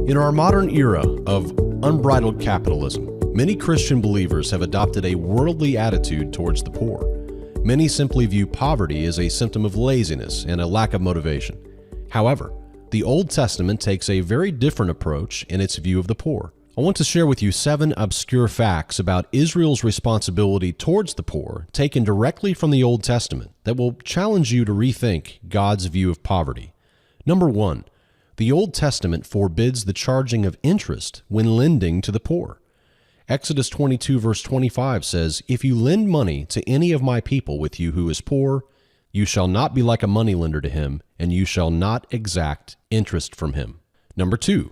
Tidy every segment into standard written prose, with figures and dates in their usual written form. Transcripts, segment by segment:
In our modern era of unbridled capitalism, many Christian believers have adopted a worldly attitude towards the poor. Many simply view poverty as a symptom of laziness and a lack of motivation. However, the Old Testament takes a very different approach in its view of the poor. I want to share with you 7 obscure facts about Israel's responsibility towards the poor, taken directly from the Old Testament, that will challenge you to rethink God's view of poverty. Number 1, the Old Testament forbids the charging of interest when lending to the poor. Exodus 22 verse 25 says, "If you lend money to any of my people with you who is poor, you shall not be like a moneylender to him, and you shall not exact interest from him." Number 2,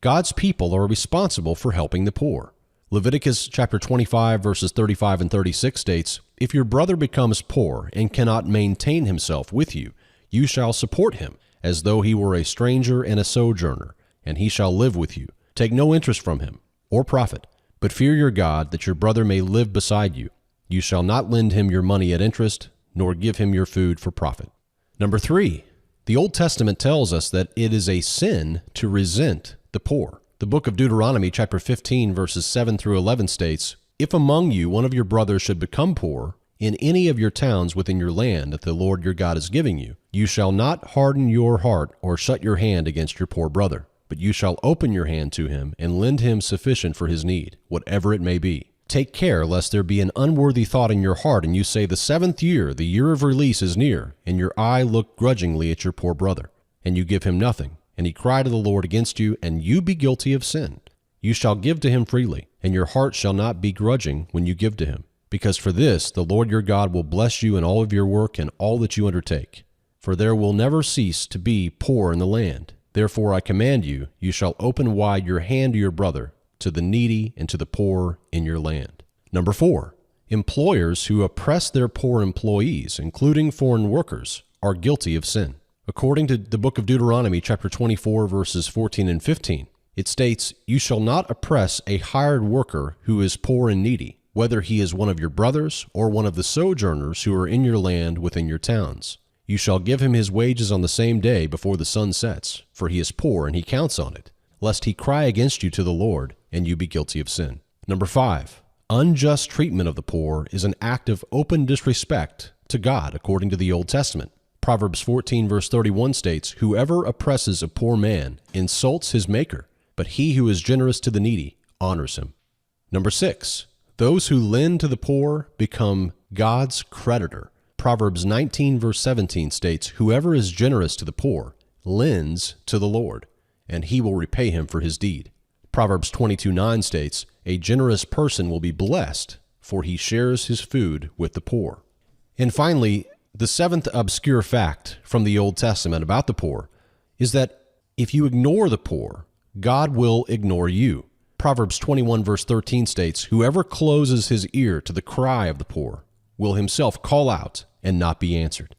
God's people are responsible for helping the poor. Leviticus chapter 25 verses 35 and 36 states, "If your brother becomes poor and cannot maintain himself with you, you shall support him, as though he were a stranger and a sojourner, and he shall live with you. Take no interest from him, or profit, but fear your God, that your brother may live beside you. You shall not lend him your money at interest, nor give him your food for profit." Number 3, the Old Testament tells us that it is a sin to resent the poor. The book of Deuteronomy chapter 15 verses 7 through 11 states, "If among you one of your brothers should become poor, in any of your towns within your land that the Lord your God is giving you, you shall not harden your heart or shut your hand against your poor brother, but you shall open your hand to him and lend him sufficient for his need, whatever it may be. Take care lest there be an unworthy thought in your heart, and you say, 'The 7th year, the year of release is near,' and your eye look grudgingly at your poor brother, and you give him nothing, and he cry to the Lord against you, and you be guilty of sin. You shall give to him freely, and your heart shall not be grudging when you give to him. Because for this the Lord your God will bless you in all of your work and all that you undertake. For there will never cease to be poor in the land. Therefore I command you, you shall open wide your hand to your brother, to the needy and to the poor in your land." Number 4, employers who oppress their poor employees, including foreign workers, are guilty of sin. According to the book of Deuteronomy chapter 24 verses 14 and 15, it states, "You shall not oppress a hired worker who is poor and needy, whether he is one of your brothers or one of the sojourners who are in your land within your towns. You shall give him his wages on the same day before the sun sets, for he is poor and he counts on it, lest he cry against you to the Lord, and you be guilty of sin." Number 5, unjust treatment of the poor is an act of open disrespect to God according to the Old Testament. Proverbs 14 verse 31 states, "Whoever oppresses a poor man insults his maker, but he who is generous to the needy honors him." Number 6, those who lend to the poor become God's creditor. Proverbs 19 verse 17 states, "Whoever is generous to the poor lends to the Lord, and he will repay him for his deed." Proverbs 22:9 states, "A generous person will be blessed, for he shares his food with the poor." And finally, the 7th obscure fact from the Old Testament about the poor is that if you ignore the poor, God will ignore you. Proverbs 21 verse 13 states, "Whoever closes his ear to the cry of the poor will himself call out and not be answered."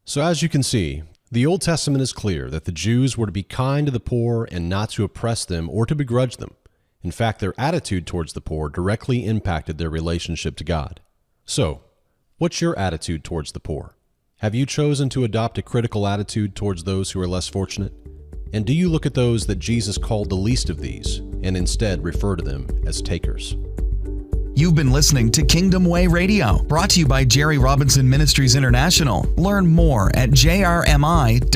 So as you can see, the Old Testament is clear that the Jews were to be kind to the poor and not to oppress them or to begrudge them. In fact, their attitude towards the poor directly impacted their relationship to God. So, what's your attitude towards the poor? Have you chosen to adopt a critical attitude towards those who are less fortunate? And do you look at those that Jesus called the least of these and instead refer to them as takers? You've been listening to Kingdom Way Radio, brought to you by Jerry Robinson Ministries International. Learn more at jrmi.org.